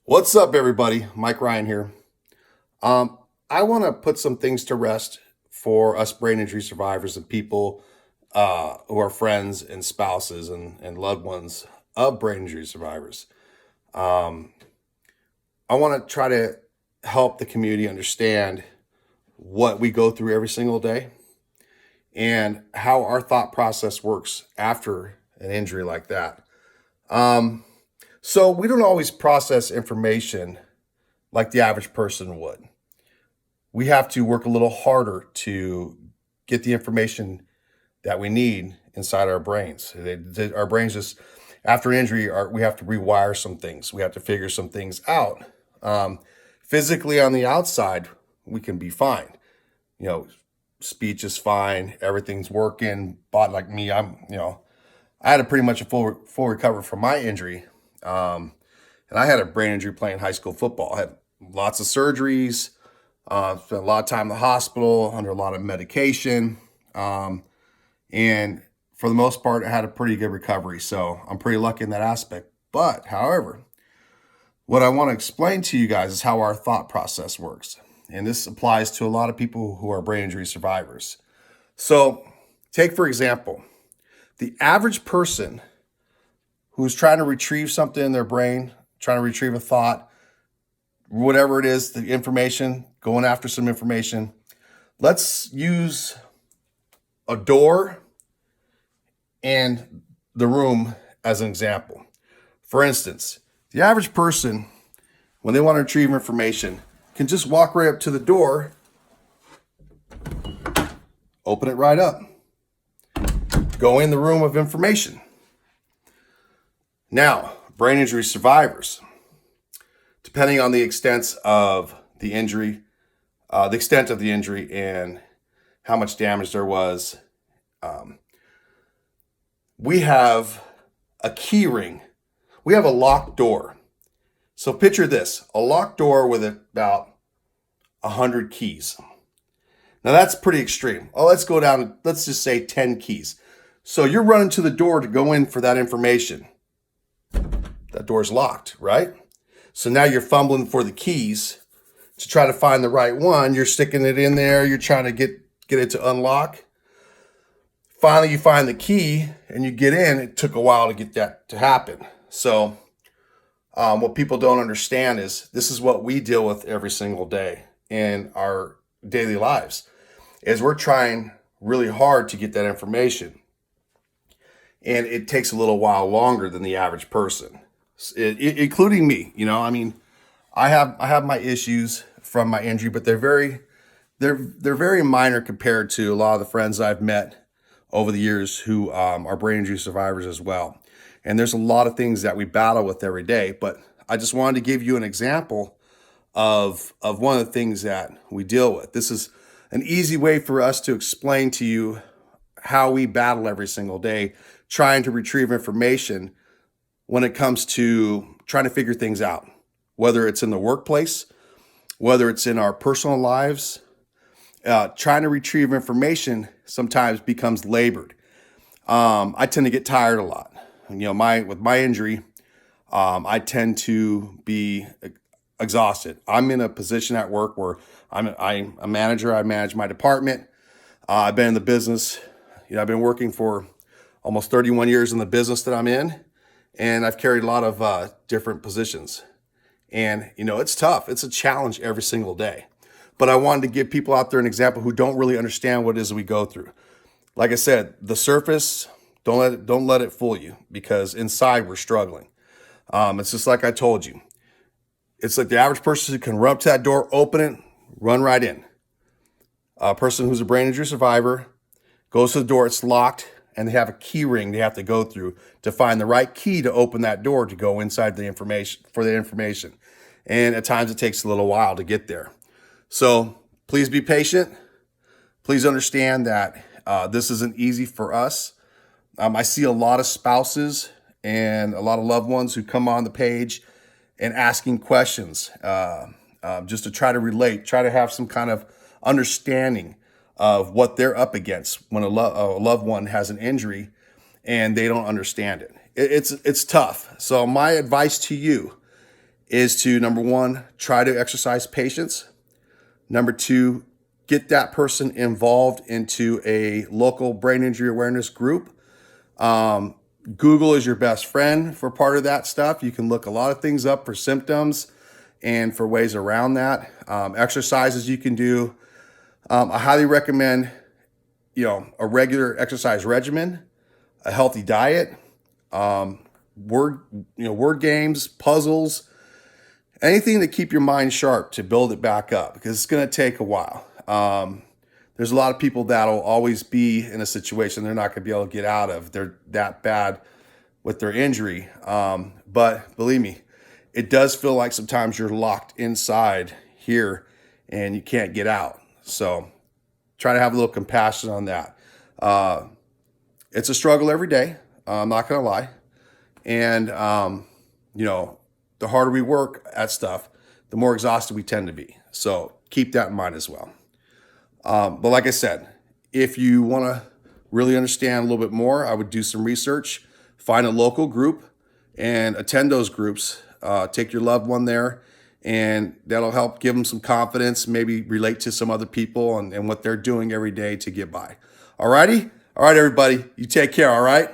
What's up, everybody? Mike Ryan here. I want to put some things to rest for us brain injury survivors and people who are friends and spouses and loved ones of brain injury survivors. Um, I want to try to help the community understand what we go through every single day and how our thought process works after an injury like that. Um, so we don't always process information like the average person would. We have to work a little harder to get the information that we need inside our brains. Our brains just, after injury, we have to rewire some things. We have to figure some things out. Um, Physically, on the outside, we can be fine. You know, speech is fine. Everything's working. But like me, I had a pretty much a full recovery from my injury. Um, and I had a brain injury playing high school football. I had lots of surgeries, spent a lot of time in the hospital under a lot of medication. Um, and for the most part, I had a pretty good recovery. So I'm pretty lucky in that aspect. But however, what I want to explain to you guys is how our thought process works. And this applies to a lot of people who are brain injury survivors. So take, for example, the average person who's trying to retrieve something in their brain, trying to retrieve a thought, whatever it is, the information, going after some information. Let's use a door and the room as an example. For instance, the average person, when they want to retrieve information, can just walk right up to the door, open it right up, go in the room of information. Now, brain injury survivors, depending on the extent of the injury, and how much damage there was, we have a key ring. We have a locked door. So picture this, a locked door with about 100 keys. Now that's pretty extreme. Oh, let's go down, let's just say 10 keys. So you're running to the door to go in for that information. That door's locked, right? So now you're fumbling for the keys to try to find the right one. You're sticking it in there. You're trying to get it to unlock. Finally, you find the key and you get in. It took a while to get that to happen. So what people don't understand is this is what we deal with every single day in our daily lives, is we're trying really hard to get that information. And it takes a little while longer than the average person, including me. I have my issues from my injury, but they're very minor compared to a lot of the friends I've met over the years who are brain injury survivors as well. And there's a lot of things that we battle with every day, but I just wanted to give you an example of one of the things that we deal with. This is an easy way for us to explain to you how we battle every single day, trying to retrieve information when it comes to trying to figure things out, whether it's in the workplace, whether it's in our personal lives. Trying to retrieve information sometimes becomes labored. I tend to get tired a lot. With my injury, I tend to be exhausted. I'm in a position at work where I'm a manager. I manage my department. I've been in the business. I've been working for almost 31 years in the business that I'm in, and I've carried a lot of different positions. And it's tough. It's a challenge every single day. But I wanted to give people out there an example who don't really understand what it is we go through. Like I said, the surface, don't let it fool you, because inside we're struggling. It's just like I told you. It's like the average person who can run up to that door, open it, run right in. A person who's a brain injury survivor goes to the door, it's locked, and they have a key ring they have to go through to find the right key to open that door to go inside the information. And at times it takes a little while to get there. So please be patient. Please understand that this isn't easy for us. I see a lot of spouses and a lot of loved ones who come on the page and asking questions just to try to relate, try to have some kind of understanding of what they're up against when a loved one has an injury and they don't understand it. It's tough. So my advice to you is to, number one, try to exercise patience. Number two, get that person involved into a local brain injury awareness group. Google is your best friend for part of that stuff. You can look a lot of things up for symptoms and for ways around that. Exercises you can do. I highly recommend, a regular exercise regimen, a healthy diet, word games, puzzles, anything to keep your mind sharp to build it back up, because it's going to take a while. There's a lot of people that'll always be in a situation they're not going to be able to get out of. They're that bad with their injury. But believe me, it does feel like sometimes you're locked inside here and you can't get out. So try to have a little compassion on that. It's a struggle every day. I'm not going to lie. And, the harder we work at stuff, the more exhausted we tend to be. So keep that in mind as well. But like I said, if you want to really understand a little bit more, I would do some research, find a local group and attend those groups. Take your loved one there, and that'll help give them some confidence, maybe relate to some other people and what they're doing every day to get by. All righty? All right, everybody, you take care, all right?